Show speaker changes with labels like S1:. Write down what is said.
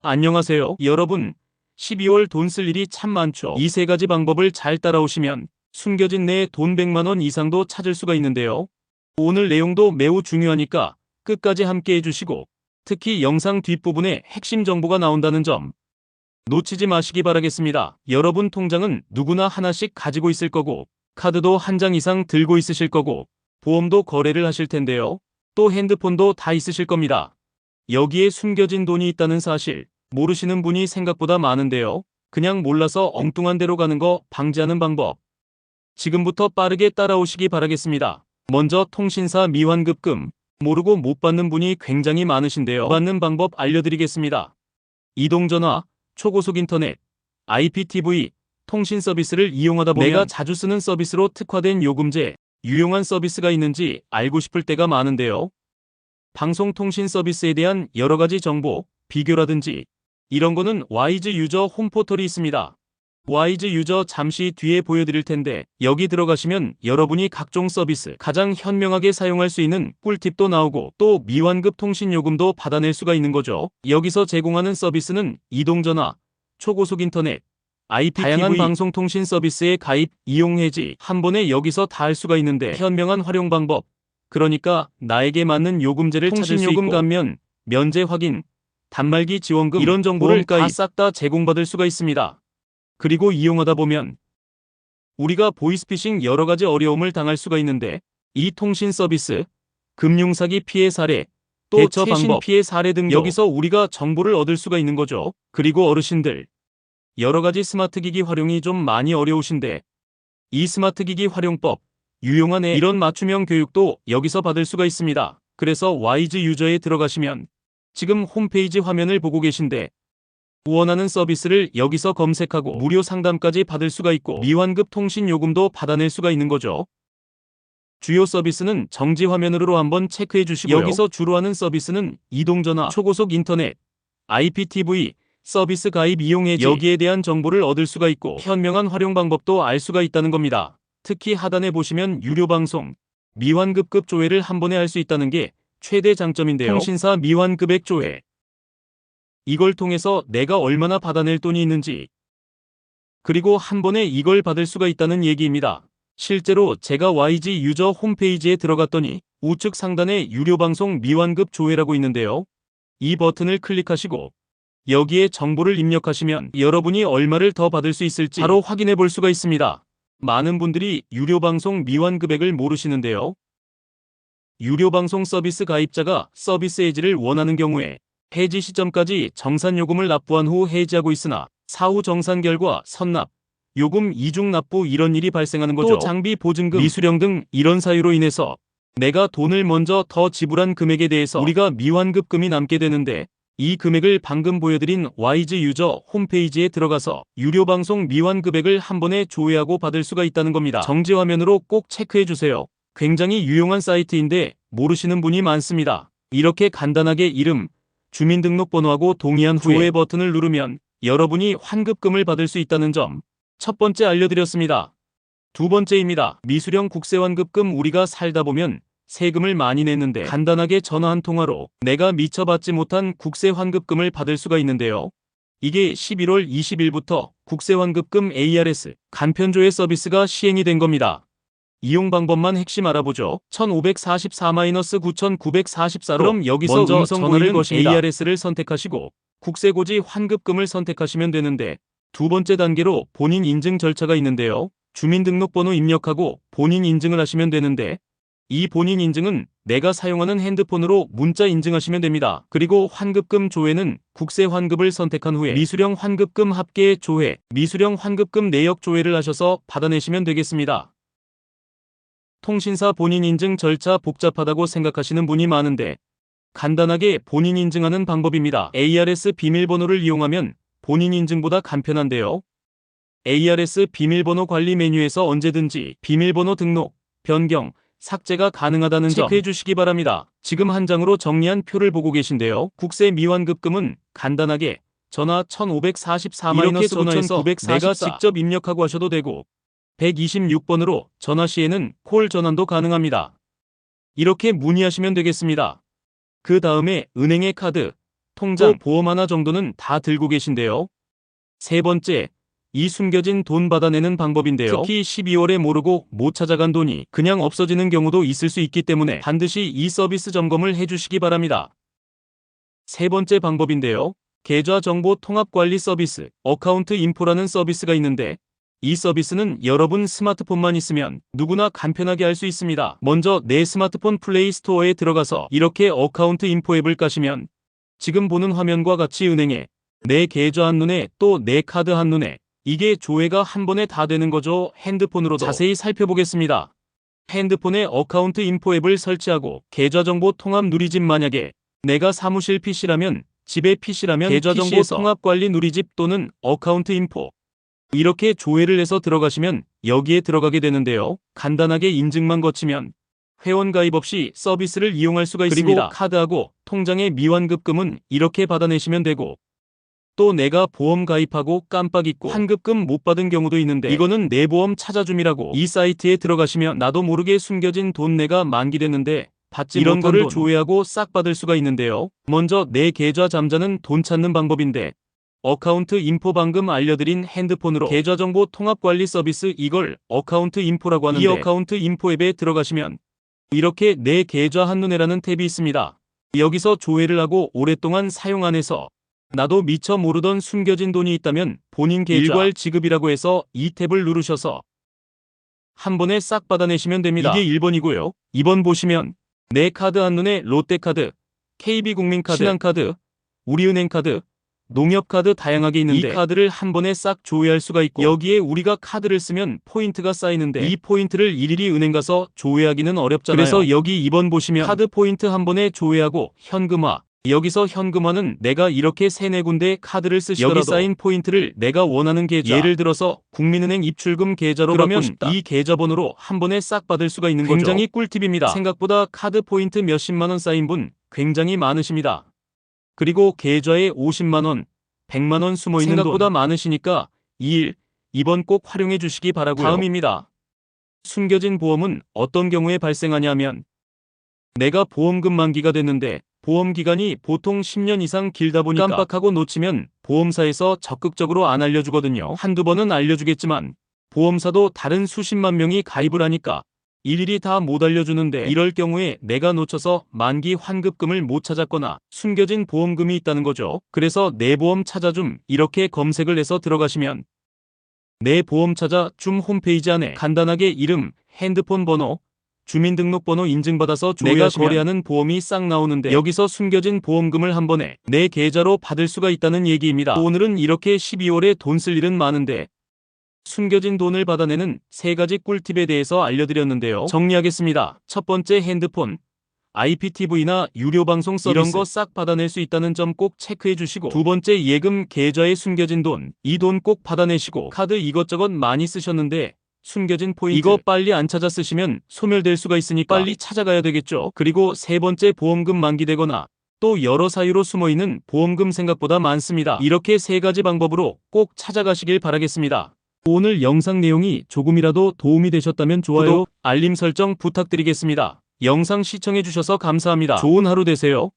S1: 안녕하세요, 여러분. 12월 돈 쓸 일이 참 많죠. 이 세 가지 방법을 잘 따라오시면 숨겨진 내 돈 100만 원 이상도 찾을 수가 있는데요. 오늘 내용도 매우 중요하니까 끝까지 함께 해주시고, 특히 영상 뒷부분에 핵심 정보가 나온다는 점 놓치지 마시기 바라겠습니다. 여러분 통장은 누구나 하나씩 가지고 있을 거고, 카드도 한 장 이상 들고 있으실 거고, 보험도 거래를 하실 텐데요. 또 핸드폰도 다 있으실 겁니다. 여기에 숨겨진 돈이 있다는 사실 모르시는 분이 생각보다 많은데요. 그냥 몰라서 엉뚱한 데로 가는 거 방지하는 방법, 지금부터 빠르게 따라오시기 바라겠습니다. 먼저 통신사 미환급금, 모르고 못 받는 분이 굉장히 많으신데요. 받는 방법 알려드리겠습니다. 이동전화, 초고속 인터넷, IPTV, 통신 서비스를 이용하다 보면 내가 자주 쓰는 서비스로 특화된 요금제, 유용한 서비스가 있는지 알고 싶을 때가 많은데요. 방송통신 서비스에 대한 여러가지 정보, 비교라든지 이런 거는 와이즈 유저 홈포털이 있습니다. 와이즈 유저 잠시 뒤에 보여드릴 텐데, 여기 들어가시면 여러분이 각종 서비스 가장 현명하게 사용할 수 있는 꿀팁도 나오고, 또 미환급 통신 요금도 받아낼 수가 있는 거죠. 여기서 제공하는 서비스는 이동전화, 초고속 인터넷, IPTV, 다양한 방송통신 서비스의 가입, 이용 해지 한 번에 여기서 다 할 수가 있는데, 현명한 활용 방법, 그러니까 나에게 맞는 요금제를 찾을 수 있고, 통신요금 감면, 면제 확인, 단말기 지원금 이런 정보를 다 싹 다 제공받을 수가 있습니다. 그리고 이용하다 보면 우리가 보이스피싱 여러가지 어려움을 당할 수가 있는데, 이 통신 서비스, 금융사기 피해 사례, 또 대처 최신 방법, 피해 사례 등 여기서 우리가 정보를 얻을 수가 있는 거죠. 그리고 어르신들, 여러가지 스마트기기 활용이 좀 많이 어려우신데, 이 스마트기기 활용법, 유용한 앱, 이런 맞춤형 교육도 여기서 받을 수가 있습니다. 그래서 와이즈 유저에 들어가시면 지금 홈페이지 화면을 보고 계신데, 원하는 서비스를 여기서 검색하고 무료 상담까지 받을 수가 있고, 미환급 통신 요금도 받아낼 수가 있는 거죠. 주요 서비스는 정지 화면으로 한번 체크해 주시고요. 여기서 주로 하는 서비스는 이동전화, 초고속 인터넷, IPTV, 서비스 가입 이용 해지, 여기에 대한 정보를 얻을 수가 있고, 현명한 활용 방법도 알 수가 있다는 겁니다. 특히 하단에 보시면 유료 방송, 미환급급 조회를 한 번에 할 수 있다는 게 최대 장점인데요. 통신사 미환급액 조회, 이걸 통해서 내가 얼마나 받아낼 돈이 있는지, 그리고 한 번에 이걸 받을 수가 있다는 얘기입니다. 실제로 제가 YG 유저 홈페이지에 들어갔더니 우측 상단에 유료 방송 미환급 조회라고 있는데요. 이 버튼을 클릭하시고 여기에 정보를 입력하시면 여러분이 얼마를 더 받을 수 있을지 바로 확인해 볼 수가 있습니다. 많은 분들이 유료 방송 미환급액을 모르시는데요. 유료 방송 서비스 가입자가 서비스 해지를 원하는 경우에 해지 시점까지 정산요금을 납부한 후 해지하고 있으나, 사후 정산 결과 선납, 요금 이중 납부 이런 일이 발생하는 거죠. 또 장비 보증금, 미수령 등 이런 사유로 인해서 내가 돈을 먼저 더 지불한 금액에 대해서 우리가 미환급금이 남게 되는데, 이 금액을 방금 보여드린 와이즈 유저 홈페이지에 들어가서 유료 방송 미환급액을 한 번에 조회하고 받을 수가 있다는 겁니다. 정지 화면으로 꼭 체크해 주세요. 굉장히 유용한 사이트인데 모르시는 분이 많습니다. 이렇게 간단하게 이름, 주민등록번호하고 동의한 후에 조회 버튼을 누르면 여러분이 환급금을 받을 수 있다는 점 첫 번째 알려드렸습니다. 두 번째입니다. 미수령 국세환급금, 우리가 살다 보면 세금을 많이 냈는데 간단하게 전화 한 통화로 내가 미처 받지 못한 국세환급금을 받을 수가 있는데요. 이게 11월 20일부터 국세환급금 ARS 간편조회 서비스가 시행이 된 겁니다. 이용 방법만 핵심 알아보죠. 1544-9944로 그럼 여기서 먼저 전화를 거십니다. ARS를 선택하시고 국세고지 환급금을 선택하시면 되는데, 두 번째 단계로 본인 인증 절차가 있는데요. 주민등록번호 입력하고 본인 인증을 하시면 되는데, 이 본인 인증은 내가 사용하는 핸드폰으로 문자 인증하시면 됩니다. 그리고 환급금 조회는 국세 환급을 선택한 후에 미수령 환급금 합계 조회, 미수령 환급금 내역 조회를 하셔서 받아내시면 되겠습니다. 통신사 본인 인증 절차 복잡하다고 생각하시는 분이 많은데, 간단하게 본인 인증하는 방법입니다. ARS 비밀번호를 이용하면 본인 인증보다 간편한데요. ARS 비밀번호 관리 메뉴에서 언제든지 비밀번호 등록, 변경, 삭제가 가능하다는 점 체크해 주시기 바랍니다. 지금 한 장으로 정리한 표를 보고 계신데요. 국세 미환급금은 간단하게 전화 1544-9944 내가 직접 입력하고 하셔도 되고, 126번으로 전화 시에는 콜 전환도 가능합니다. 이렇게 문의하시면 되겠습니다. 그 다음에 은행의 카드, 통장, 보험 하나 정도는 다 들고 계신데요. 세 번째, 이 숨겨진 돈 받아내는 방법인데요. 특히 12월에 모르고 못 찾아간 돈이 그냥 없어지는 경우도 있을 수 있기 때문에 반드시 이 서비스 점검을 해주시기 바랍니다. 세 번째 방법인데요. 계좌 정보 통합 관리 서비스, 어카운트 인포라는 서비스가 있는데 이 서비스는 여러분 스마트폰만 있으면 누구나 간편하게 할 수 있습니다. 먼저 내 스마트폰 플레이 스토어에 들어가서 이렇게 어카운트 인포 앱을 까시면 지금 보는 화면과 같이 은행에 내 계좌 한눈에 또 내 카드 한눈에 이게 조회가 한 번에 다 되는 거죠. 핸드폰으로도 자세히 살펴보겠습니다. 핸드폰에 어카운트 인포 앱을 설치하고 계좌정보 통합 누리집, 만약에 내가 사무실 PC라면 집의 PC라면 계좌정보 통합 관리 누리집 또는 어카운트 인포 이렇게 조회를 해서 들어가시면 여기에 들어가게 되는데요. 간단하게 인증만 거치면 회원 가입 없이 서비스를 이용할 수가 있습니다. 그리고 카드하고 통장의 미환급금은 이렇게 받아내시면 되고 또 내가 보험 가입하고 깜빡 잊고 환급금 못 받은 경우도 있는데 이거는 내 보험 찾아줌이라고 이 사이트에 들어가시면 나도 모르게 숨겨진 돈 내가 만기됐는데 받지 이런 거를 돈 조회하고 싹 받을 수가 있는데요. 먼저 내 계좌 잠자는 돈 찾는 방법인데 어카운트 인포, 방금 알려드린 핸드폰으로 계좌정보 통합관리 서비스, 이걸 어카운트 인포라고 하는데 이 어카운트 인포 앱에 들어가시면 이렇게 내 계좌 한눈에라는 탭이 있습니다. 여기서 조회를 하고 오랫동안 사용 안 해서 나도 미처 모르던 숨겨진 돈이 있다면 본인 계좌 일괄 지급이라고 해서 이 탭을 누르셔서 한 번에 싹 받아내시면 됩니다. 이게 1번이고요. 2번 보시면 내 카드 한눈에 롯데카드, KB국민카드, 신한카드, 우리은행카드, 농협카드 다양하게 있는데 이 카드를 한 번에 싹 조회할 수가 있고 여기에 우리가 카드를 쓰면 포인트가 쌓이는데 이 포인트를 일일이 은행 가서 조회하기는 어렵잖아요. 그래서 여기 2번 보시면 카드 포인트 한 번에 조회하고 현금화, 여기서 현금화는 내가 이렇게 3-4군데 카드를 쓰시더라도 여기 쌓인 포인트를 내가 원하는 계좌, 예를 들어서 국민은행 입출금 계좌로 그러면 이 계좌번호로 한 번에 싹 받을 수가 있는 거죠. 굉장히 꿀팁입니다. 생각보다 카드 포인트 몇십만원 쌓인 분 굉장히 많으십니다. 그리고 계좌에 50만원, 100만원 숨어있는 생각보다 많으시니까 2번 꼭 활용해 주시기 바라고요. 다음입니다. 숨겨진 보험은 어떤 경우에 발생하냐면 내가 보험금 만기가 됐는데 보험 기간이 보통 10년 이상 길다 보니까 깜빡하고 놓치면 보험사에서 적극적으로 안 알려주거든요. 한두 번은 알려주겠지만 보험사도 다른 수십만 명이 가입을 하니까 일일이 다 못 알려주는데 이럴 경우에 내가 놓쳐서 만기 환급금을 못 찾았거나 숨겨진 보험금이 있다는 거죠. 그래서 내 보험 찾아줌 이렇게 검색을 해서 들어가시면 내 보험 찾아줌 홈페이지 안에 간단하게 이름, 핸드폰 번호, 주민등록번호 인증받아서 내가 거래하는 보험이 싹 나오는데 여기서 숨겨진 보험금을 한 번에 내 계좌로 받을 수가 있다는 얘기입니다. 오늘은 이렇게 12월에 돈 쓸 일은 많은데 숨겨진 돈을 받아내는 3가지 꿀팁에 대해서 알려드렸는데요. 정리하겠습니다. 첫 번째, 핸드폰, IPTV나 유료방송 서비스 이런 거 싹 받아낼 수 있다는 점 꼭 체크해 주시고, 두 번째, 예금, 계좌에 숨겨진 돈, 이 돈 꼭 받아내시고, 카드 이것저것 많이 쓰셨는데 숨겨진 포인트 이거 빨리 안 찾아 쓰시면 소멸될 수가 있으니까 빨리 찾아가야 되겠죠. 그리고 세 번째, 보험금 만기되거나 또 여러 사유로 숨어있는 보험금 생각보다 많습니다. 이렇게 3가지 방법으로 꼭 찾아가시길 바라겠습니다. 오늘 영상 내용이 조금이라도 도움이 되셨다면 좋아요, 구독, 알림 설정 부탁드리겠습니다. 영상 시청해주셔서 감사합니다. 좋은 하루 되세요.